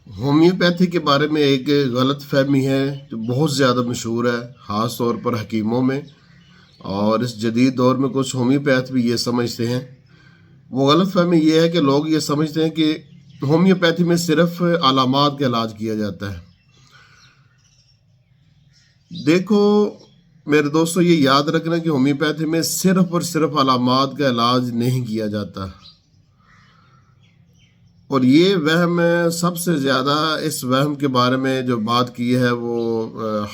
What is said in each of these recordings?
Homeopathy کے بارے میں ایک غلط فہمی ہے جو بہت زیادہ مشہور ہے، خاص طور پر حکیموں میں، اور اس جدید دور میں کچھ ہومیوپیتھ بھی یہ سمجھتے ہیں۔ وہ غلط فہمی یہ ہے کہ لوگ یہ سمجھتے ہیں کہ ہومیوپیتھی میں صرف علامات کا علاج کیا جاتا ہے۔ دیکھو میرے دوستو، یہ یاد رکھنا کہ ہومیوپیتھی میں صرف اور صرف علامات کا علاج نہیں کیا جاتا، اور یہ وہم سب سے زیادہ اس وہم کے بارے میں جو بات کی ہے وہ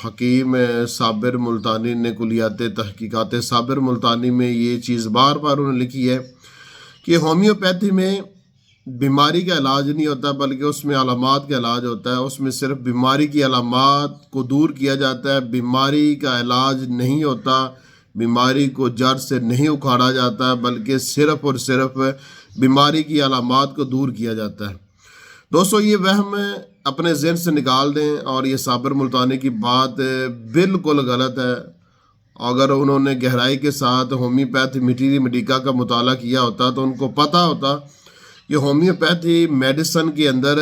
حکیم صابر ملتانی نے کلیات تحقیقات صابر ملتانی میں یہ چیز بار بار انہوں نے لکھی ہے کہ ہومیوپیتھی میں بیماری کا علاج نہیں ہوتا بلکہ اس میں علامات کا علاج ہوتا ہے۔ اس میں صرف بیماری کی علامات کو دور کیا جاتا ہے، بیماری کا علاج نہیں ہوتا، بیماری کو جڑ سے نہیں اکھاڑا جاتا بلکہ صرف اور صرف بیماری کی علامات کو دور کیا جاتا ہے۔ دوستو، یہ وہم اپنے ذہن سے نکال دیں، اور یہ صابر ملتانی کی بات بالکل غلط ہے۔ اگر انہوں نے گہرائی کے ساتھ ہومیوپیتھی میٹیری میڈیکا کا مطالعہ کیا ہوتا تو ان کو پتہ ہوتا کہ ہومیوپیتھی میڈیسن کے اندر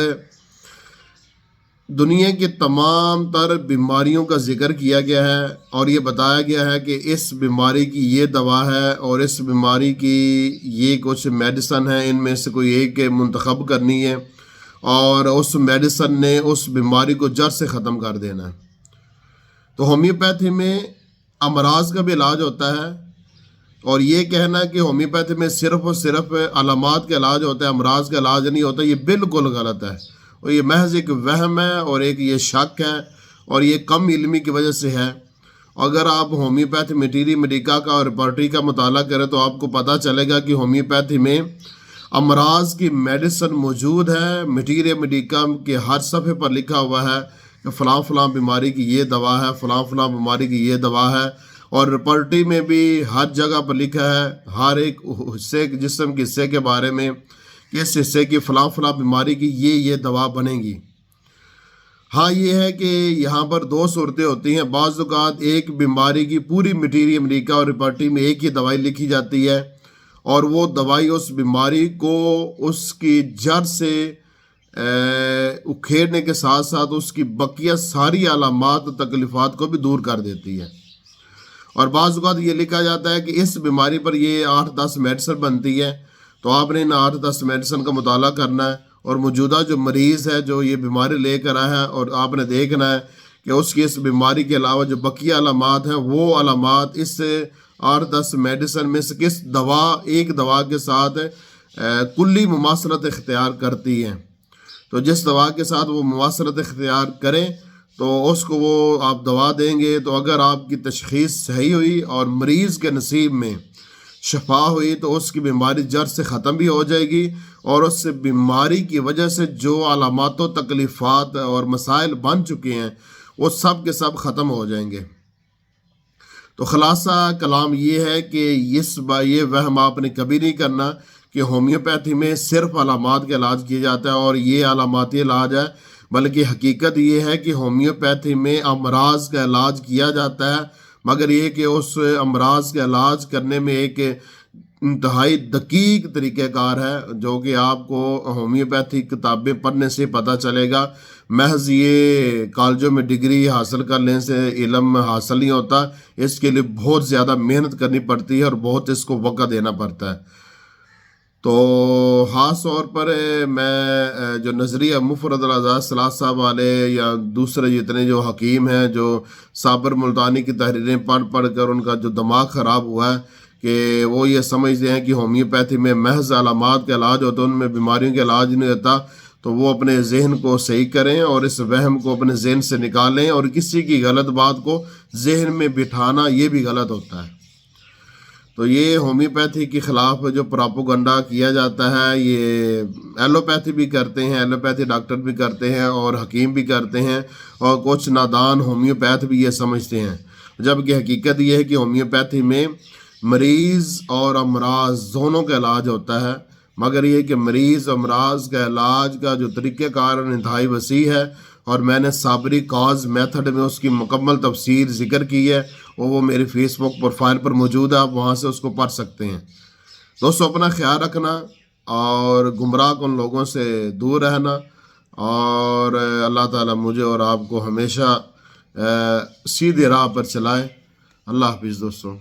دنیا کی تمام تر بیماریوں کا ذکر کیا گیا ہے، اور یہ بتایا گیا ہے کہ اس بیماری کی یہ دوا ہے اور اس بیماری کی یہ کچھ میڈیسن ہے، ان میں سے کوئی ایک منتخب کرنی ہے، اور اس میڈیسن نے اس بیماری کو جڑ سے ختم کر دینا ہے۔ تو ہومیوپیتھی میں امراض کا بھی علاج ہوتا ہے، اور یہ کہنا کہ ہومیوپیتھی میں صرف اور صرف علامات کا علاج ہوتا ہے، امراض کا علاج نہیں ہوتا، یہ بالکل غلط ہے، اور یہ محض ایک وہم ہے، اور ایک یہ شک ہے، اور یہ کم علمی کی وجہ سے ہے۔ اگر آپ ہومیوپیتھی میٹیری میڈیکا کا اور ریپرٹری کا مطالعہ کریں تو آپ کو پتہ چلے گا کہ ہومیوپیتھی میں امراض کی میڈیسن موجود ہے۔ میٹیری میڈیکا کے ہر صفحے پر لکھا ہوا ہے کہ فلاں فلاں بیماری کی یہ دوا ہے، فلاں فلاں بیماری کی یہ دوا ہے، اور ریپرٹری میں بھی ہر جگہ پر لکھا ہے ہر ایک حصے جسم کے حصے کے بارے میں کہ اس حصے کی فلاں فلاں بیماری کی یہ دوا بنے گی۔ ہاں، یہ ہے کہ یہاں پر دو صورتیں ہوتی ہیں۔ بعض اوقات ایک بیماری کی پوری میٹیری امریکہ اور ریپرٹری میں ایک ہی دوائی لکھی جاتی ہے، اور وہ دوائی اس بیماری کو اس کی جڑ سے اکھیڑنے کے ساتھ ساتھ اس کی بقیہ ساری علامات و تکلیفات کو بھی دور کر دیتی ہے۔ اور بعض اوقات یہ لکھا جاتا ہے کہ اس بیماری پر یہ 8-10 میڈیسن بنتی ہے، تو آپ نے ان 8-10 میڈیسن کا مطالعہ کرنا ہے، اور موجودہ جو مریض ہے جو یہ بیماری لے کر آیا ہے، اور آپ نے دیکھنا ہے کہ اس کی اس بیماری کے علاوہ جو بقیہ علامات ہیں وہ علامات اس 8-10 میڈیسن میں سے کس دوا ایک دوا کے ساتھ کلی مماثلت اختیار کرتی ہیں۔ تو جس دوا کے ساتھ وہ مماثلت اختیار کریں تو اس کو وہ آپ دوا دیں گے، تو اگر آپ کی تشخیص صحیح ہوئی اور مریض کے نصیب میں شفا ہوئی تو اس کی بیماری جڑ سے ختم بھی ہو جائے گی، اور اس بیماری کی وجہ سے جو علامات و تکلیفات اور مسائل بن چکے ہیں وہ سب کے سب ختم ہو جائیں گے۔ تو خلاصہ کلام یہ ہے کہ یہ وہم آپ نے کبھی نہیں کرنا کہ ہومیوپیتھی میں صرف علامات کا علاج کیا جاتا ہے اور یہ علاماتی علاج ہے، بلکہ حقیقت یہ ہے کہ ہومیوپیتھی میں امراض کا علاج کیا جاتا ہے، مگر یہ کہ اس امراض کا علاج کرنے میں ایک انتہائی دقیق طریقہ کار ہے، جو کہ آپ کو ہومیوپیتھی کتابیں پڑھنے سے پتہ چلے گا۔ محض یہ کالجوں میں ڈگری حاصل کر لینے سے علم حاصل نہیں ہوتا، اس کے لیے بہت زیادہ محنت کرنی پڑتی ہے اور بہت اس کو وقت دینا پڑتا ہے۔ تو خاص طور پر میں جو نظریہ مفرد الازاد صلاح صاحب والے یا دوسرے جتنے جو حکیم ہیں جو صابر ملتانی کی تحریریں پڑھ پڑھ کر ان کا جو دماغ خراب ہوا ہے کہ وہ یہ سمجھتے ہیں کہ ہومیوپیتھی میں محض علامات کا علاج ہوتا ہے، ان میں بیماریوں کا علاج نہیں ہوتا، تو وہ اپنے ذہن کو صحیح کریں اور اس وہم کو اپنے ذہن سے نکالیں، اور کسی کی غلط بات کو ذہن میں بٹھانا یہ بھی غلط ہوتا ہے۔ تو یہ ہومیوپیتھی کے خلاف جو پراپوگنڈا کیا جاتا ہے یہ ایلوپیتھی بھی کرتے ہیں، ایلوپیتھی ڈاکٹر بھی کرتے ہیں اور حکیم بھی کرتے ہیں، اور کچھ نادان ہومیوپیتھ بھی یہ سمجھتے ہیں، جبکہ حقیقت یہ ہے کہ ہومیوپیتھی میں مریض اور امراض دونوں کا علاج ہوتا ہے، مگر یہ کہ مریض امراض کا علاج کا جو طریقہ کار انتہائی وسیع ہے، اور میں نے صابری کاز میتھڈ میں اس کی مکمل تفسیر ذکر کی ہے، اور وہ میری فیس بک پروفائل پر موجود ہے، آپ وہاں سے اس کو پڑھ سکتے ہیں۔ دوستو، اپنا خیال رکھنا اور گمراہ کن لوگوں سے دور رہنا۔ اور اللہ تعالیٰ مجھے اور آپ کو ہمیشہ سیدھے راہ پر چلائے۔ اللہ حافظ دوستوں۔